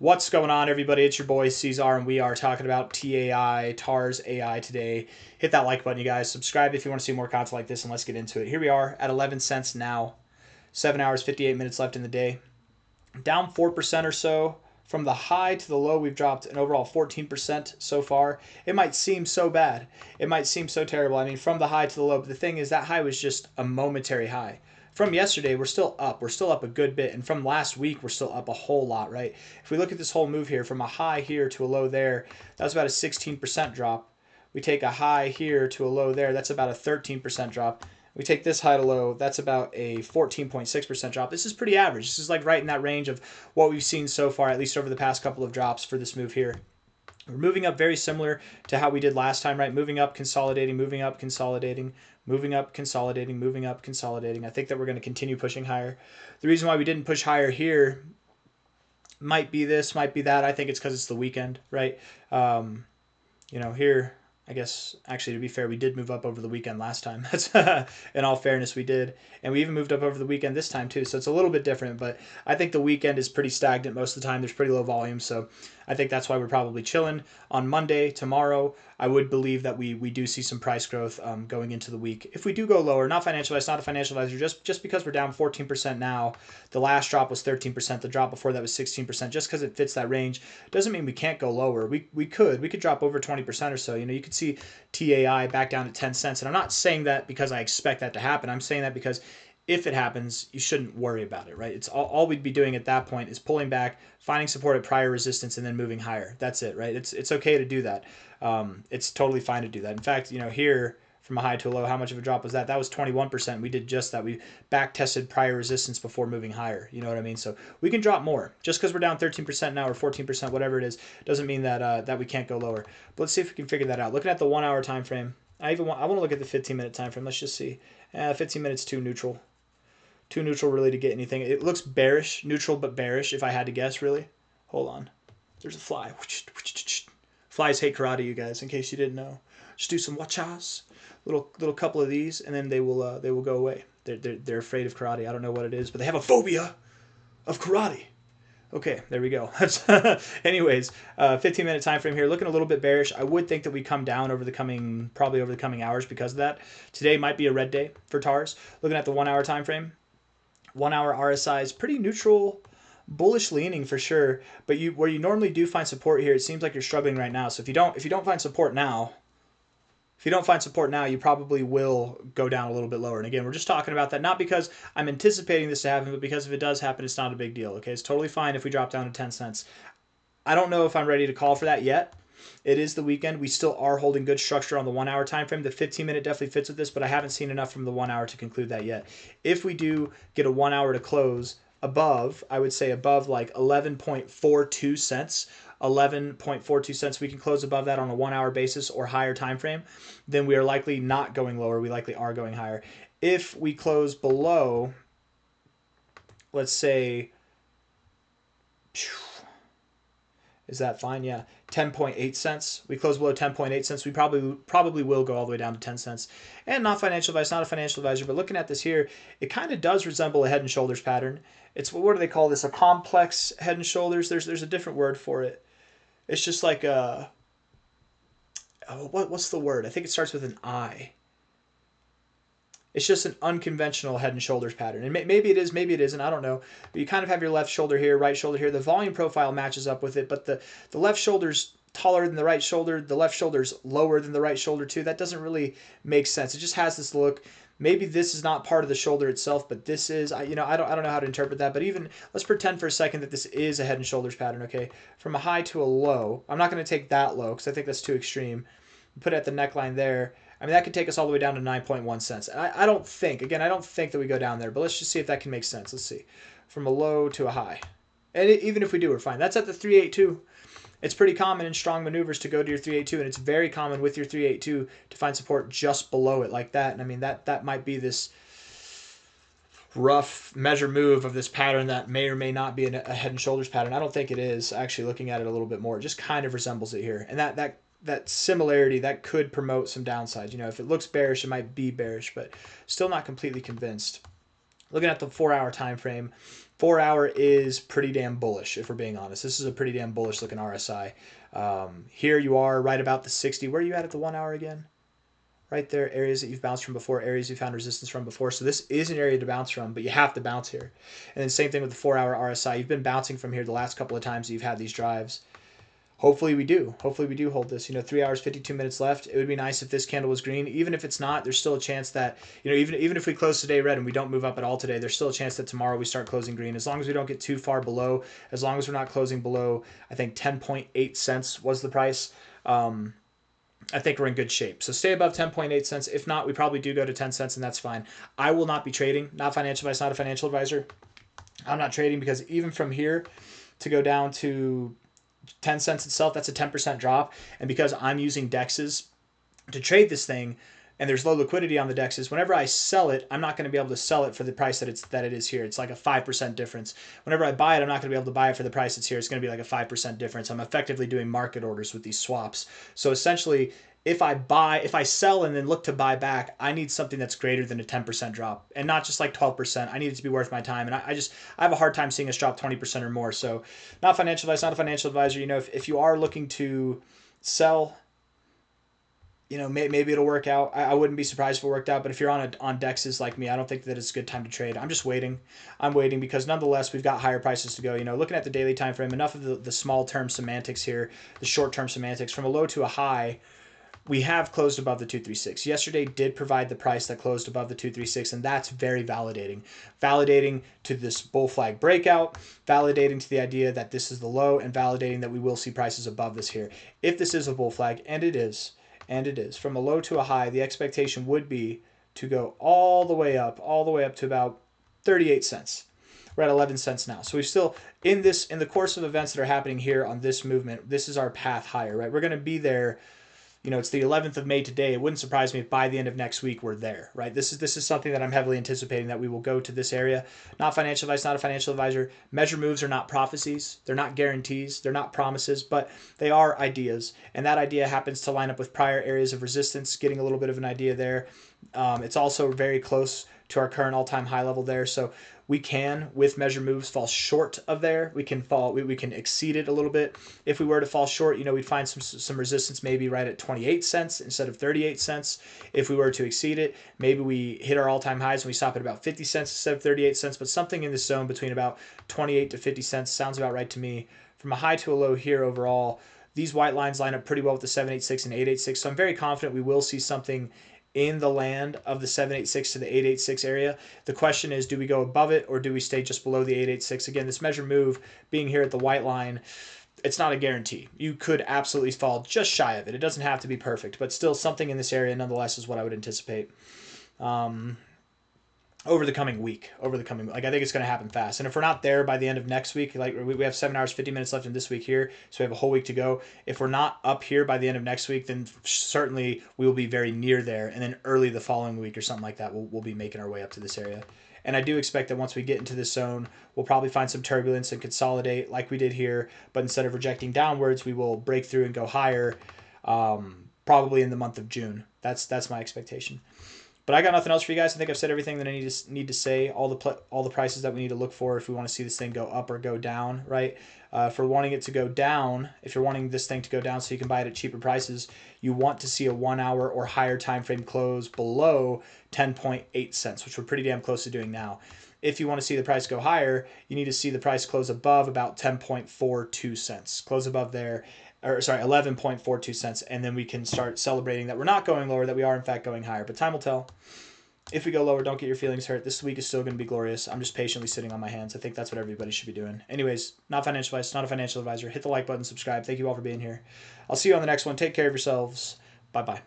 What's going on, everybody? It's your boy C-Zar, and we are talking about TAI, TARS AI today. Hit that like button, you guys. Subscribe if you want to see more content like this, and let's get into it. Here we are at 11 cents now. 7 hours, 58 minutes left in the day. Down 4% or so. From the high to the low, we've dropped an overall 14% so far. It might seem so bad. It might seem so terrible. I mean, from the high to the low, but the thing is that high was just a momentary high. From yesterday, we're still up. We're still up a good bit. And from last week, we're still up a whole lot, right? If we look at this whole move here, from a high here to a low there, that was about a 16% drop. We take a high here to a low there, that's about a 13% drop. We take this high to low, that's about a 14.6% drop. This is pretty average. This is like right in that range of what we've seen so far, at least over the past couple of drops for this move here. We're moving up very similar to how we did last time, right? Moving up, consolidating, moving up, consolidating, moving up, consolidating, moving up, consolidating. I think that we're going to continue pushing higher. The reason why we didn't push higher here might be this, might be that. I think it's because it's the weekend, right? Here, I guess, actually, to be fair, we did move up over the weekend last time. That's in all fairness, we did. And we even moved up over the weekend this time, too. So it's a little bit different. But I think the weekend is pretty stagnant most of the time. There's pretty low volume. So I think that's why we're probably chilling. On Monday, tomorrow, I would believe that we do see some price growth going into the week. If we do go lower, not financial advice, not a financial advisor, just because we're down 14% now, the last drop was 13%, the drop before that was 16%, just because it fits that range doesn't mean we can't go lower. We could drop over 20% or so. You could see TAI back down to 10 cents. And I'm not saying that because I expect that to happen. I'm saying that because if it happens, you shouldn't worry about it, right? It's all we'd be doing at that point is pulling back, finding support at prior resistance, and then moving higher. That's it, right? It's okay to do that. It's totally fine to do that. In fact, here from a high to a low, how much of a drop was that? That was 21%. We did just that. We back tested prior resistance before moving higher. You know what I mean? So we can drop more. Just because we're down 13% now or 14%, whatever it is, doesn't mean that that we can't go lower. But let's see if we can figure that out. Looking at the 1 hour time frame, I want to look at the 15-minute time frame. Let's just see. 15 minutes too neutral. Too neutral really to get anything. It looks bearish, neutral but bearish if I had to guess, really. Hold on. There's a fly. Flies hate karate, you guys, in case you didn't know. Just do some wachas, little couple of these, and then they will go away. They're afraid of karate. I don't know what it is, but they have a phobia of karate. Okay, there we go. Anyways, 15-minute time frame here, looking a little bit bearish. I would think that we come down probably over the coming hours because of that. Today might be a red day for TARS. Looking at the 1 hour time frame, 1 hour RSI is pretty neutral, bullish leaning for sure. But where you normally do find support here, it seems like you're struggling right now. So if you don't find support now, you probably will go down a little bit lower. And again, we're just talking about that, not because I'm anticipating this to happen, but because if it does happen, it's not a big deal. Okay, it's totally fine if we drop down to 10 cents. I don't know if I'm ready to call for that yet. It is the weekend. We still are holding good structure on the 1 hour time frame. The 15-minute definitely fits with this, but I haven't seen enough from the 1 hour to conclude that yet. If we do get a 1 hour to close above, I would say above like 11.42 cents, 11.42 cents, we can close above that on a 1 hour basis or higher time frame, then we are likely not going lower. We likely are going higher. If we close below, let's say, is that fine? Yeah. 10.8 cents. We close below 10.8 cents. We probably will go all the way down to 10 cents. And not financial advice, not a financial advisor, but looking at this here, it kind of does resemble a head and shoulders pattern. It's, what do they call this? A complex head and shoulders. There's a different word for it. It's just like a, what's the word? I think it starts with an I. It's just an unconventional head and shoulders pattern. And maybe it is, maybe it isn't. I don't know. But you kind of have your left shoulder here, right shoulder here. The volume profile matches up with it, but the left shoulder's taller than the right shoulder. The left shoulder's lower than the right shoulder too. That doesn't really make sense. It just has this look. Maybe this is not part of the shoulder itself, but this is. I don't know how to interpret that. But even let's pretend for a second that this is a head and shoulders pattern. Okay, from a high to a low. I'm not going to take that low because I think that's too extreme. Put it at the neckline there. I mean, that could take us all the way down to 9.1 cents. I don't think that we go down there, but let's just see if that can make sense. Let's see. From a low to a high. And even if we do, we're fine. That's at the 382. It's pretty common in strong maneuvers to go to your 382, and it's very common with your 382 to find support just below it like that. And I mean, that might be this rough measure move of this pattern that may or may not be a head and shoulders pattern. I don't think it is, actually, looking at it a little bit more. It just kind of resembles it here. And that similarity, that could promote some downsides. If it looks bearish, it might be bearish, but still not completely convinced. Looking at the 4 hour time frame, 4 hour is pretty damn bullish, if we're being honest. This is a pretty damn bullish looking RSI. Here you are right about the 60. Where are you at the 1 hour again? Right there, areas that you've bounced from before, areas you found resistance from before. So this is an area to bounce from, but you have to bounce here. And then same thing with the 4 hour RSI. You've been bouncing from here the last couple of times that you've had these drives. Hopefully we do. Hopefully we do hold this. 3 hours, 52 minutes left. It would be nice if this candle was green. Even if it's not, there's still a chance that, even if we close today red and we don't move up at all today, there's still a chance that tomorrow we start closing green. As long as we don't get too far below, as long as we're not closing below, I think 10.8 cents was the price. I think we're in good shape. So stay above 10.8 cents. If not, we probably do go to 10 cents, and that's fine. I will not be trading. Not financial advice, not a financial advisor. I'm not trading because even from here to go down to 10 cents itself, that's a 10% drop. And because I'm using DEXs to trade this thing, and there's low liquidity on the DEXs, whenever I sell it, I'm not going to be able to sell it for the price that it is here. It's like a 5% difference. Whenever I buy it, I'm not going to be able to buy it for the price it's here. It's going to be like a 5% difference. I'm effectively doing market orders with these swaps. So essentially, if I sell and then look to buy back, I need something that's greater than a 10% drop, and not just like 12%. I need it to be worth my time, and I have a hard time seeing us drop 20% or more. So, not financial advice, not a financial advisor. If you are looking to sell, maybe it'll work out. I wouldn't be surprised if it worked out. But if you're on DEXs like me, I don't think that it's a good time to trade. I'm just waiting. I'm waiting because nonetheless, we've got higher prices to go. Looking at the daily time frame, enough of the small term semantics here, the short term semantics. From a low to a high, we have closed above the 236. Yesterday did provide the price that closed above the 236, and that's very validating. Validating to this bull flag breakout, validating to the idea that this is the low, and validating that we will see prices above this here. If this is a bull flag, and it is, from a low to a high, the expectation would be to go all the way up to about 38 cents. We're at 11 cents now. So we've still, in the course of events that are happening here on this movement, this is our path higher, right? We're going to be there. It's the 11th of May today. It wouldn't surprise me if by the end of next week we're there, right? This is something that I'm heavily anticipating, that we will go to this area. Not financial advice, not a financial advisor. Measure moves are not prophecies. They're not guarantees. They're not promises, but they are ideas. And that idea happens to line up with prior areas of resistance, getting a little bit of an idea there. It's also very close to our current all-time high level there. So we can, with measure moves, fall short of there. We can exceed it a little bit. If we were to fall short, we'd find some resistance maybe right at 28 cents instead of 38 cents. If we were to exceed it, maybe we hit our all-time highs and we stop at about 50 cents instead of 38 cents, but something in this zone between about 28 to 50 cents sounds about right to me. From a high to a low here overall, these white lines line up pretty well with the 786 and 886, so I'm very confident we will see something in the land of the 786 to the 886 area. The question is, do we go above it or do we stay just below the 886? Again, this measure move being here at the white line, it's not a guarantee. You could absolutely fall just shy of it. It doesn't have to be perfect, but still something in this area nonetheless is what I would anticipate. Over the coming week, I think it's going to happen fast. And if we're not there by the end of next week, like we have 7 hours, 50 minutes left in this week here, so we have a whole week to go. If we're not up here by the end of next week, then certainly we will be very near there. And then early the following week or something like that, we'll be making our way up to this area. And I do expect that once we get into this zone, we'll probably find some turbulence and consolidate like we did here. But instead of rejecting downwards, we will break through and go higher, probably in the month of June. That's my expectation. But I got nothing else for you guys. I think I've said everything that I need to say. All the prices that we need to look for if we want to see this thing go up or go down, right? If we're wanting it to go down, if you're wanting this thing to go down so you can buy it at cheaper prices, you want to see a 1 hour or higher time frame close below 10.8 cents, which we're pretty damn close to doing now. If you want to see the price go higher, you need to see the price close above about 10.42 cents. Close above there. 11.42 cents, and then we can start celebrating that we're not going lower, that we are in fact going higher. But time will tell. If we go lower, don't get your feelings hurt. This week is still going to be glorious. I'm just patiently sitting on my hands. I think that's what everybody should be doing. Anyways, not financial advice, not a financial advisor. Hit the like button, subscribe. Thank you all for being here. I'll see you on the next one. Take care of yourselves. Bye-bye.